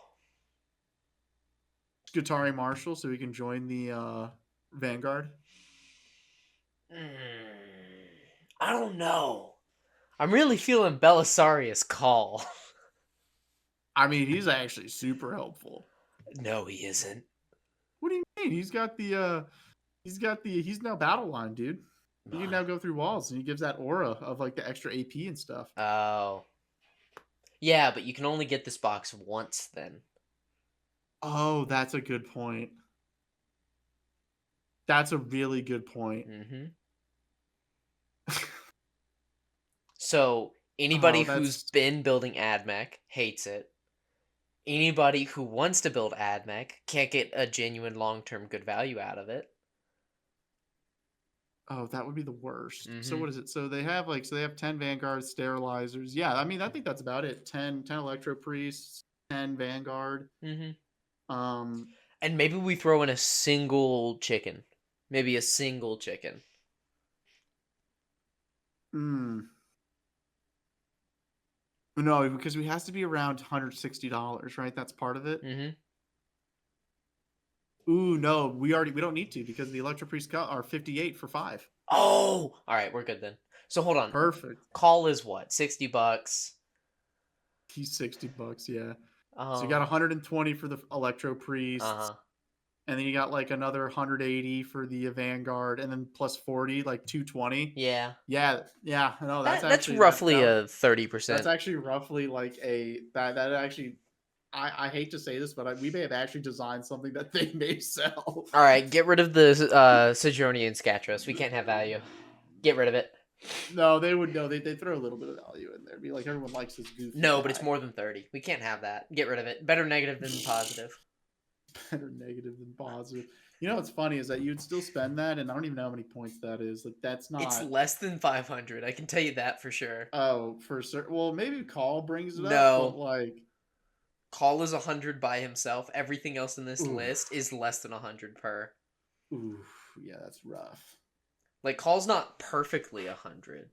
Skitarii Marshal so he can join the Vanguard. I don't know. I'm really feeling Belisarius' call. I mean, he's actually super helpful. No, he isn't. What do you mean? He's now battle line, dude. He can now go through walls and he gives that aura of like the extra AP and stuff. Oh. Yeah, but you can only get this box once then. Oh, that's a good point. That's a really good point. Hmm. So anybody Oh, who's that's been building AdMech hates it. Anybody who wants to build AdMech can't get a genuine long-term good value out of it. oh, that would be the worst. So Hmm. what is it? So they have so they have 10 Vanguard sterilizers. Yeah, I mean, I think that's about it. 10 Electro Priests, 10 Vanguard. Hmm. Um, And maybe we throw in a single chicken. Maybe a single chicken. mm, no, because we has to be around $160, right? That's part of it. Hmm. Ooh, no, we don't need to because the Electro Priest are 58 for 5. Oh, all right, we're good then. So hold on. Perfect. Call is what? $60. He's $60, yeah. So you got Um. 120 for the Electro Uh Priests, huh. and then you got another 180 for the Vanguard, and then plus 40, like 220. Yeah. Yeah, yeah. No, That's roughly a that's 30%. actually roughly like a that actually. I hate to say this, but we may have actually designed something that they may sell. All right, get rid of the Sojournian Scatros. We can't have value. Get rid of it. No, they would no. They throw a little bit of value in there. Be like everyone likes this goofy No, but it's guy. more than 30. We can't have that. Get rid of it. Better negative than positive. Better negative than positive. You know what's funny is that you'd still spend that, and I don't even know how many points that is. Like that's It's not. less than 500. I can tell you that for sure. Oh, for certain. Well, maybe Call brings it up, but No. Call is 100 by himself. Everything else in this ooh, list is less than 100 per. ooh, yeah, that's rough. Like Call's not perfectly 100.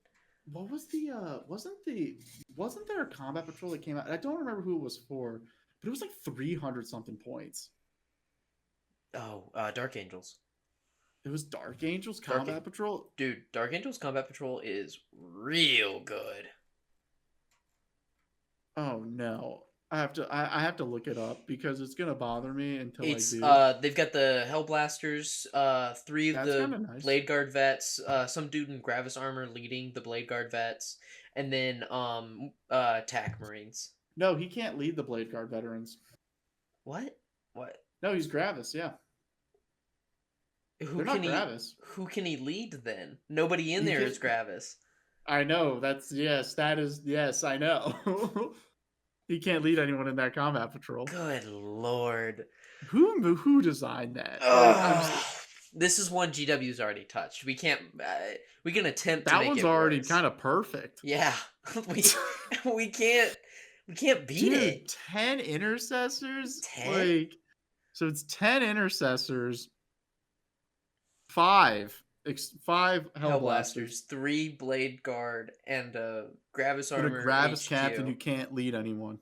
What was the wasn't there a combat patrol that came out? I don't remember who it was for, but it was like 300 something points. Oh, Dark Angels. It was Dark Angels Dark Combat Patrol. Dude, Dark Angels Combat Patrol is real good. Oh no. I have to look it up because it's gonna bother me until I It's do. they've got the Hellblasters, three of That's kind the of nice. Blade Guard vets, some dude in Gravis armor leading the Blade Guard vets, and then TAC Marines. No, he can't lead the Blade Guard veterans. What? What? No, he's Gravis. Yeah, Who they're can not he Gravis. who can he lead then? Nobody in He there can. is Gravis. I know. That's yes. That is yes. I know. He can't lead anyone in that combat patrol. Good lord. Who designed that? Like Ugh. This is one GW's already touched. We can't. We can attempt to that make one's it already worse. kind of perfect. Yeah, we we can't we can't beat Dude, it. 10 intercessors? 10 So it's 10 intercessors, five Hellblasters, Hellblasters, 3 Blade Guard, and a Gravis with a Armor Gravis captain who HQ. can't lead anyone.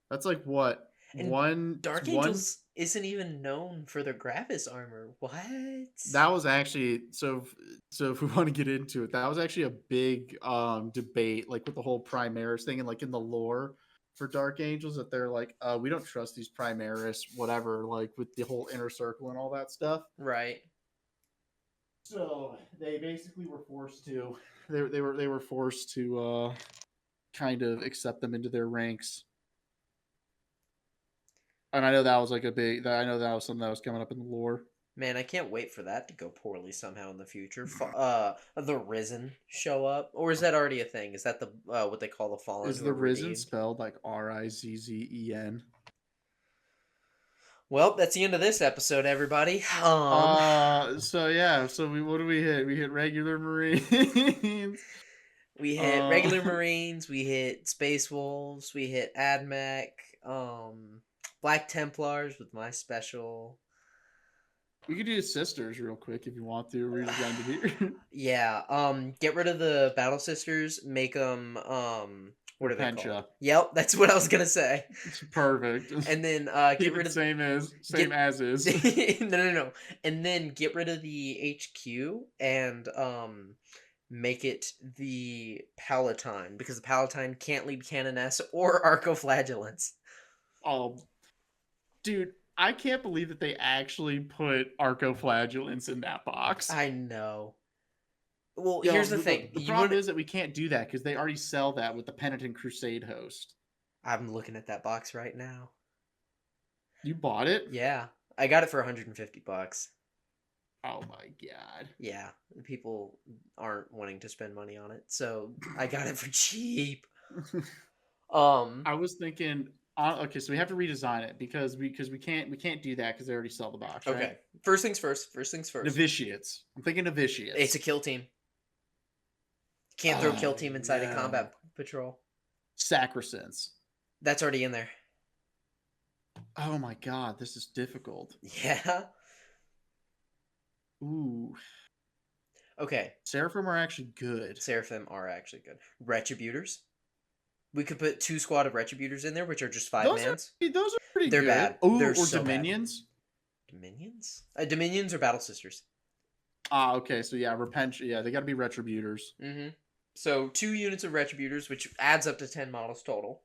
That's like what? And One Dark one Angels isn't even known for their Gravis armor. What? that was actually so if we want to get into it, that was actually a big debate like with the whole Primaris thing and like in the lore for Dark Angels that they're like we don't trust these Primaris whatever like with the whole inner circle and all that stuff. Right. So they basically were forced to they were forced to kind of accept them into their ranks. And I know that was like a big I know that was something that was coming up in the lore. Man, I can't wait for that to go poorly somehow in the future. The Risen show up, or is that already a thing? Is that the what they call the Fallen Is who the are Risen redeemed? spelled like Rizzen? Well, that's the end of this episode, everybody. So yeah, so what do we hit? We hit regular Marines. We hit uh regular Marines, we hit Space Wolves, we hit AdMech, Black Templars with my special. we could do sisters real quick if you want to. We're just going to be Yeah, get rid of the Battle Sisters, make them what are they called? Repentia. Yep, that's what I was gonna say. Perfect. And then get Keep rid it of same as is. no. And then get rid of the HQ and make it the Palatine because the Palatine can't lead Canoness or Arcoflagellants. Oh, dude, I can't believe that they actually put Arcoflagellants in that box. I know. Well, Yo, here's the thing. the You problem would is that we can't do that because they already sell that with the Penitent Crusade host. I'm looking at that box right now. You bought it? Yeah, I got it for 150 bucks. Oh my god. Yeah, people aren't wanting to spend money on it, so I got it for cheap. Um, I was thinking, okay, so we have to redesign it because we can't do that because they already sell the box, right? okay. First things first. First things first. Novitiates. I'm thinking It's a novitiates. kill team. Can't throw kill Oh team inside a no, combat patrol. sacrosanct. That's already in there. Oh my god, this is difficult. Yeah. Ooh, Okay. Seraphim are actually good. Seraphim are actually good. Retributors. We could put 2 squad of Retributors in there, which are just five Those mans. those are pretty They're good. bad. Oh, They're or so bad. dominions. Dominions? Dominions or Battle Sisters. Ah, okay, so yeah, repent. Yeah, they got to be retributors. Mm-hmm. So 2 units of Retributors, which adds up to 10 models total.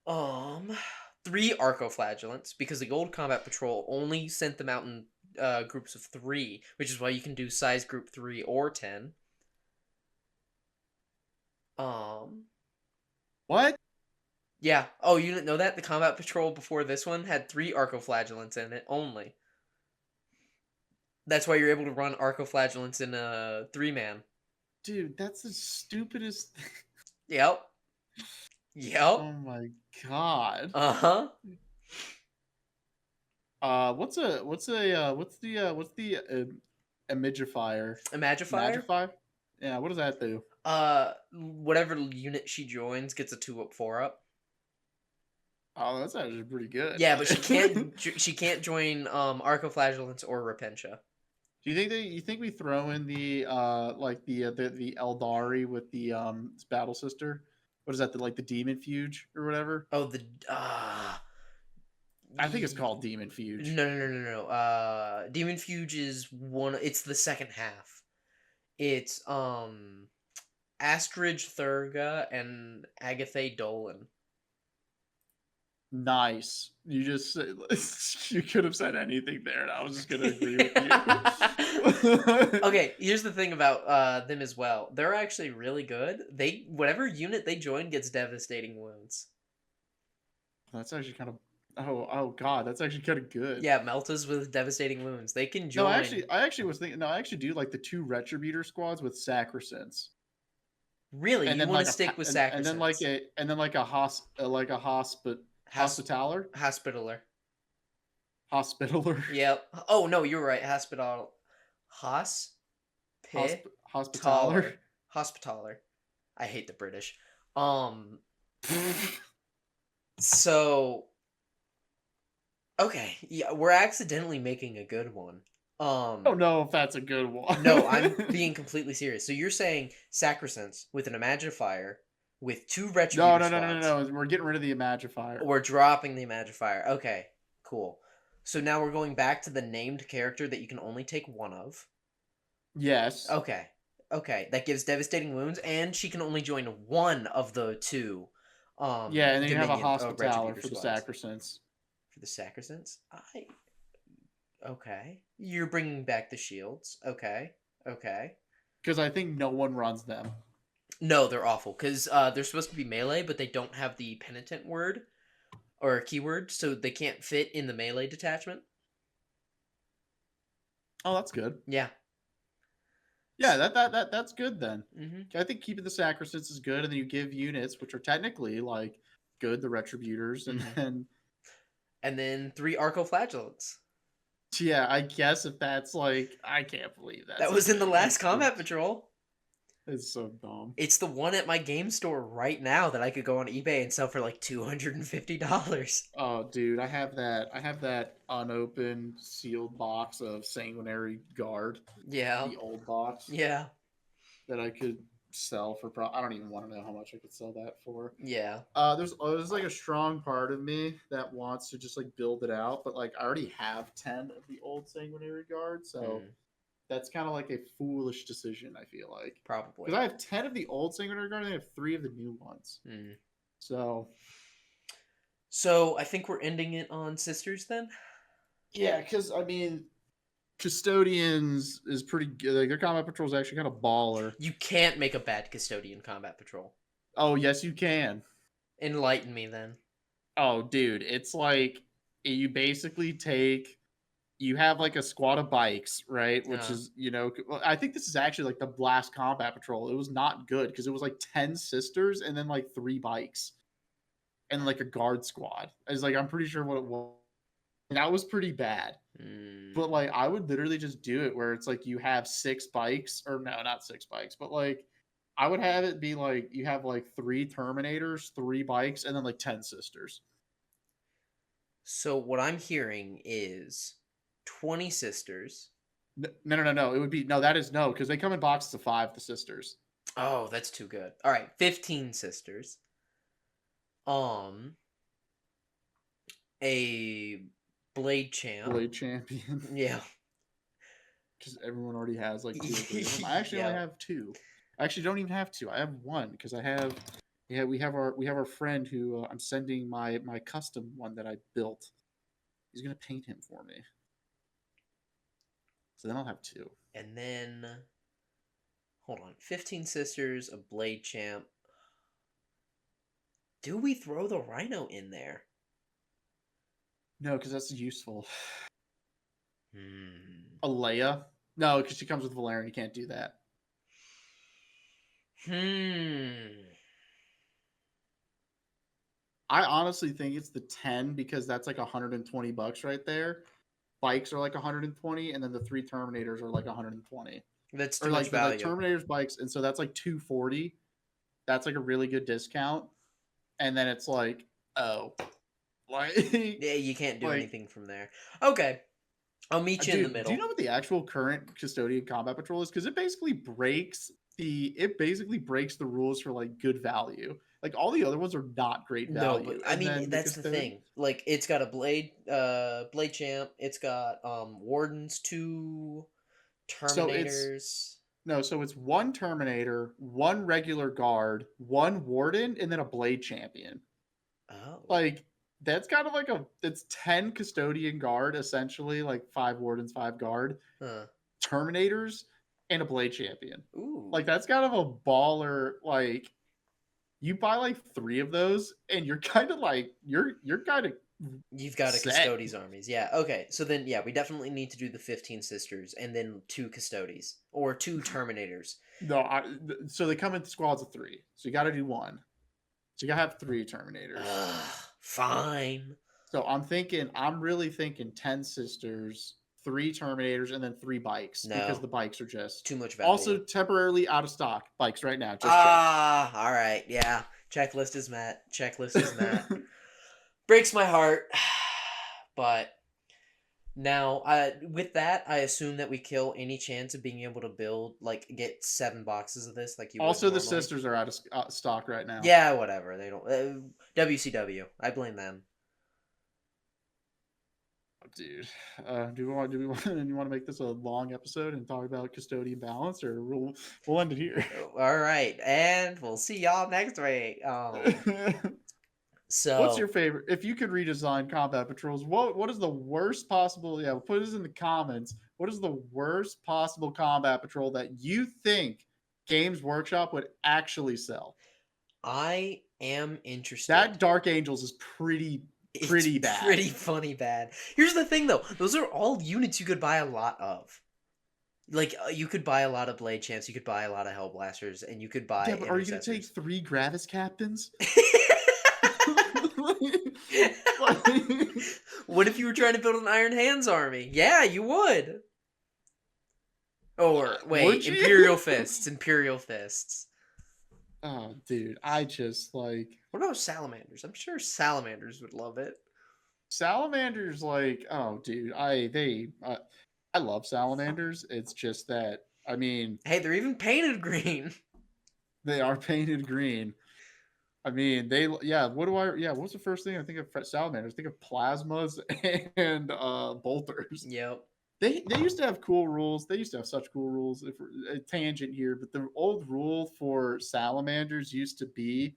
Um, 3 Arcoflagellants, because the Gold Combat Patrol only sent them out in groups of 3, which is why you can do size group 3 or 10. What? Yeah. Oh, you didn't know that? The Combat Patrol before this one had 3 Arcoflagellants in it only. That's why you're able to run Arcoflagellants in a 3-man. Dude, that's the stupidest. Yep. Yep. Oh my god. Uh-huh. What's the Imagifier? Imagifier? Magify? Yeah, what does that do? Whatever unit she joins gets a 2-up, 4-up. Oh, that's actually pretty good. Yeah, but she can't join Arcoflagellants or Repentia. Do you think we throw in the like the Eldari with the battle sister? What is that? The like the Demon Fuge or whatever? Oh, the I think it's called Demon Fuge. no. Demon Fuge is one. It's the second half. It's Astridge Thurga and Agatha Dolan. Nice. You just you could have said anything there, and I was just gonna agree with you. Okay, here's the thing about them as well. They're actually really good. They whatever unit they join gets devastating wounds. That's actually kind of oh god, that's actually kind of good. Yeah, Meltas with devastating wounds. They can join. No, I actually was thinking. No, I actually do like the 2 Retributor squads with Sacrosanct. Really, And you then want like to stick with and then like a hospitaler. Hospitaler. Hospitaler. Yep. Oh no, you're right. Hospital. Hospitaler. Hospitaler. I hate the British. So okay, yeah, we're accidentally making a good one. I don't know if that's a good one. No, I'm being completely serious. So you're saying Sacrosanct with an Imagifier with 2 Retributor squads. No. We're getting rid of the Imagifier. We're dropping the Imagifier. Okay, cool. So now we're going back to the named character that you can only take 1 of. Yes. Okay. Okay, that gives devastating wounds, and she can only join 1 of the 2. Yeah, and then you have a Dominion Hospitaler Retributor for the squads. Sacrosancts. For the Sacrosancts? Okay. You're bringing back the shields. Okay. Because I think no one runs them. No, they're awful, because they're supposed to be melee, but they don't have the penitent word or keyword, so they can't fit in the melee detachment. Oh, that's good. Yeah. Yeah, that's good then. Mm-hmm. I think keeping the Sacrosancts is good, and then you give units which are technically like good, the Retributors, and then 3 Arcoflagellants. Yeah, I guess if that's like, I can't believe that. That was in the last Combat Patrol. It's so dumb. It's the one at my game store right now that I could go on eBay and sell for like $250. Oh, dude, I have that unopened sealed box of Sanguinary Guard. Yeah. The old box. Yeah. That I could sell for. I don't even want to know how much I could sell that for. Yeah. There's like a strong part of me that wants to just like build it out, but like I already have 10 of the old Sanguinary Guard, so that's kind of like a foolish decision. I feel like probably because I have 10 of the old Sanguinary Guard and I have 3 of the new ones. So I think we're ending it on Sisters then. Yeah, because I mean, Custodians is pretty good. Like, their Combat Patrol is actually kind of baller. You can't make a bad Custodian Combat Patrol. Oh yes, you can. Enlighten me then. Oh, dude, it's like you basically you have like a squad of bikes, right? Which Uh, is, well, I think this is actually like the last combat patrol. It was not good because it was like 10 sisters and then like 3 bikes and like a guard squad. It's like, I'm pretty sure what it was. And that was pretty bad. But mm, like, I would literally just do it where it's like you have 6 bikes, or no, not 6 bikes, but like, I would have it be like you have like 3 Terminators, 3 bikes, and then like 10 sisters. so what I'm hearing is 20 sisters. No, no, no, no. It would be no. That is no, because they come in boxes of 5. The sisters, Oh, that's too good. All right, 15 sisters. Um, a blade champ. Blade Champion, Yeah. because everyone already has like 2 or 3 of them. I actually only Yeah. have 2. I actually don't even have 2. I have 1 because I have. Yeah, we have our friend who I'm sending my custom one that I built. He's gonna paint him for me, so then I'll have 2. And then hold on. 15 sisters, a blade champ. Do we throw the rhino in there? No, because that's useful. Hmm. A Leia? No, because she comes with Valerian. You can't do that. Hmm. I honestly think it's the 10 because that's like $120 right there. Bikes are like 120, and then the 3 Terminators are like 120. That's too Or much like the value. Terminators bikes, and so that's like 240. That's like a really good discount. And then it's like, oh, like Yeah, you can't do like anything from there. Okay. I'll meet you in the dude, do you middle. know what the actual current Custodian Combat Patrol is? Because it basically breaks the rules for like good value. Like all the other ones are not great No, but value, I and mean then the that's the Custodian. thing. Like it's got a blade champ, it's got wardens, 2 So it's terminators. No, so it's 1 Terminator, 1 regular guard, 1 Warden, and then a Blade Champion. Oh. Like that's kind of like it's 10 Custodian Guard essentially, like 5 Wardens, 5 Guard, Huh. Terminators, and a Blade Champion. Like Ooh. that's kind of a baller. Like you buy like 3 of those, and you're kind of like you're kind of You've got a set. Custodes armies. Yeah, okay. So then yeah, we definitely need to do the 15 sisters and then 2 Custodes or 2 terminators. No, so they come in squads of 3, so you got to do one. So you gotta have 3 Terminators. Ugh, fine. So I'm really thinking 10 sisters, 3 Terminators, and then 3 bikes because No, the bikes are just too much also value. temporarily out of stock. Bikes right now, just check. Ah, all right. Yeah. Checklist is met. Checklist is met. Breaks my heart. But now, with that, I assume that we kill any chance of being able to build, like, get 7 boxes of this like you would Also, the normally. sisters are out of stock right now. Yeah, whatever. They don't. WCW. I blame them. Oh, dude, do we want to make this a long episode and talk about custodian balance, or we'll end it here? All right, and we'll see y'all next week. What's your So favorite? If you could redesign combat patrols, what is the worst possible? Yeah, put this in the comments. What is the worst possible combat patrol that you think Games Workshop would actually sell? I am That interested. Dark Angels is It's pretty bad. pretty funny bad. Here's the thing, though. Those are all units you could buy a lot of. Like you could buy a lot of blade champs, you could buy a lot of hellblasters, and you could Yeah, buy but are you gonna take intercessors. 3 Gravis captains? Like, What if you were trying to build an Iron Hands army? Yeah, you would. Or would wait, Imperial you? Fists, Imperial Fists. Oh, dude, I just like What about salamanders? I'm sure salamanders would love it. salamanders. Like, oh, dude, I love salamanders. It's just that I mean Hey, they're even painted green. they are painted green. I mean they yeah. What do I yeah? What's the first thing I think of salamanders? Think of plasmas and bolters. Yep. They used to have cool rules. They used to have such cool rules. If a tangent here, but the old rule for salamanders used to be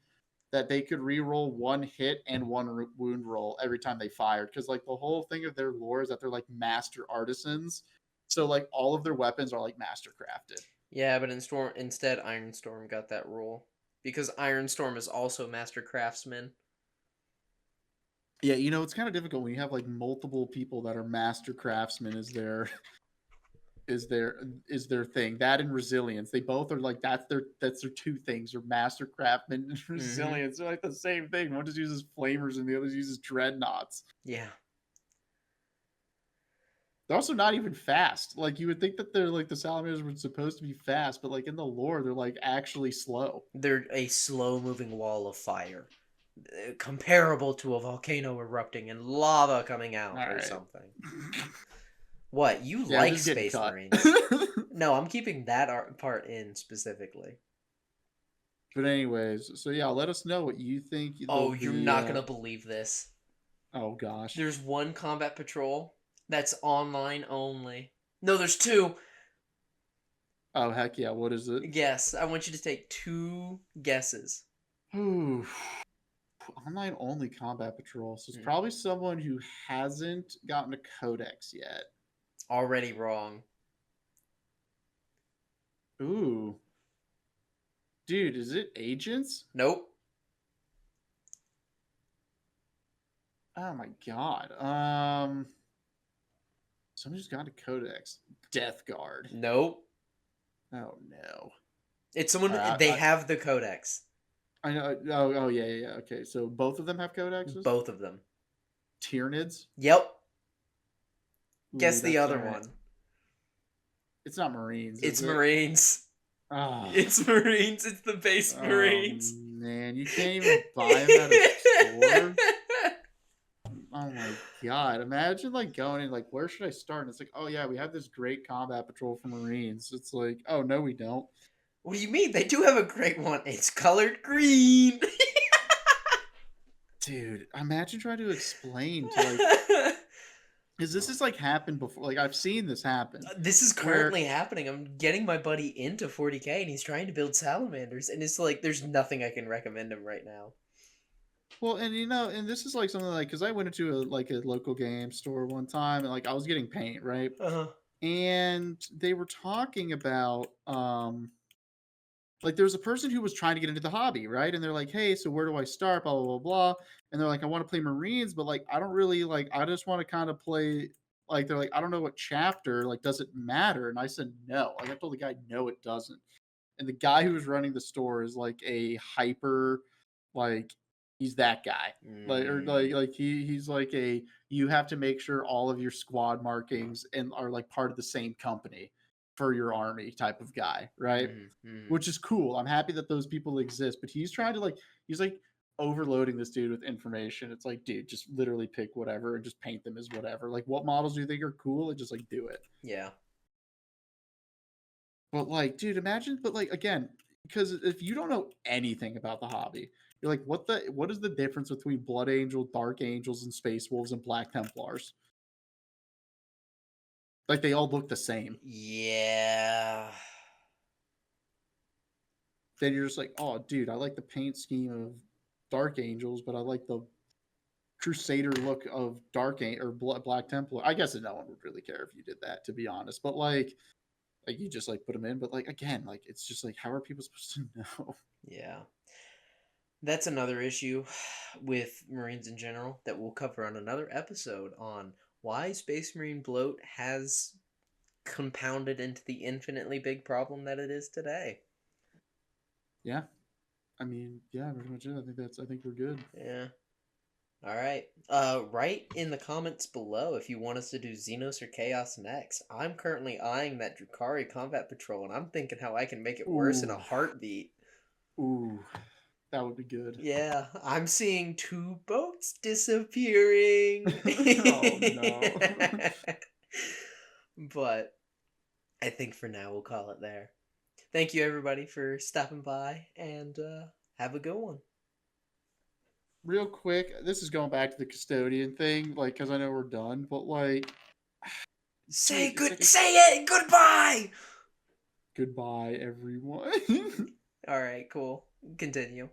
that they could re-roll 1 hit and 1 wound roll every time they fired. Because like the whole thing of their lore is that they're like master artisans. So like all of their weapons are like master crafted. Yeah, but instead Iron Storm got that rule. because Ironstorm is also Master Craftsman. Yeah, it's kind of difficult when you have like multiple people that are master craftsmen is their is their thing. That and resilience. They both are like that's their two things. Are master craftsmen and Mm-hmm. resilience. They're like the same thing. One just uses flamers and the other uses dreadnoughts. Yeah. They're also not even fast. Like you would think that they're like the salamanders were supposed to be fast, but like in the lore, they're like actually slow. They're a slow-moving wall of fire, comparable to a volcano erupting and lava coming All out or right. something. What? You Yeah, like this is getting Space cut. Marines? No, I'm keeping that part in specifically. But anyways, so yeah, let us know what you think Oh, you're not gonna believe this. oh gosh. There's one combat patrol that's online only. No, there's two. Oh heck yeah, what is it? Guess. I want you to take two guesses. Ooh. Online only combat patrol. So it's Hmm. probably someone who hasn't gotten a codex yet. Already wrong. Ooh. Dude, is it agents? Nope. Oh my god. Someone who's got a codex. Death Guard. Nope. Oh no. It's someone. All right, They have the codex. I know. Oh yeah, yeah, yeah. Okay, so both of them have codexes. Both of them. Tyranids. Yep. Ooh, Guess the that's other all right. one. It's not Marines, It's is it? Marines. Oh, It's Marines. It's the base oh Marines. man, you can't even buy them at a store. Oh my god! Imagine like going in like, where should I start? And it's like, oh yeah, we have this great combat patrol for Marines. It's like, oh no, we don't. What do you mean? They do have a great one. It's colored green. Dude, imagine trying to explain to like, is this has like happened before? Like I've seen this happen This is where currently happening. I'm getting my buddy into 40k and he's trying to build salamanders and it's like there's nothing I can recommend him right now. well, and and this is like something like because I went into a local game store one time and like I was getting paint right, Uh-huh. and they were talking about like there was a person who was trying to get into the hobby, right? And they're like, "Hey, so where do I start?" Blah blah blah blah. And they're like, "I want to play Marines, but like I don't really like. I just want to kind of play." Like they're like, "I don't know what chapter. Like, does it matter?" And I said, "No." Like I told the guy, "No, it doesn't." And the guy who was running the store is like a hyper, like he's that guy. Like or Mm, he's like a you have to make sure all of your squad markings and are like part of the same company for your army type of guy, right? mm, mm. Which is cool. I'm happy that those people exist, but he's trying to he's like overloading this dude with information. It's like, dude, just literally pick whatever and just paint them as whatever. Like, what models do you think are cool? And just like do it. Yeah. But like, dude, imagine. But like again, because if you don't know anything about the hobby, you're like, what is the difference between Blood Angel, Dark Angels, and Space Wolves and Black Templars? Like they all look the same. Yeah. Then you're just like, oh, dude, I like the paint scheme of Dark Angels, but I like the Crusader look of or Black Templar. I guess no one would really care if you did that, to be honest. But like you just like put them in. But like again, like it's just like how are people supposed to know? Yeah. That's another issue with Marines in general that we'll cover on another episode on why Space Marine bloat has compounded into the infinitely big problem that it is today. Yeah, I mean, yeah, pretty much it. I think we're good. Yeah. All right. Write in the comments below if you want us to do Xenos or Chaos next. I'm currently eyeing that Drukhari Combat Patrol, and I'm thinking how I can make it worse in a Ooh, heartbeat. ooh, that would be good. Yeah, I'm seeing two boats disappearing. Oh no. But I think for now we'll call it there. Thank you everybody for stopping by and have a good one. Real quick, this is going back to the custodian thing, like because I know we're done, but like, dude, it's like Say it goodbye. goodbye, everyone. All right, cool. Continue.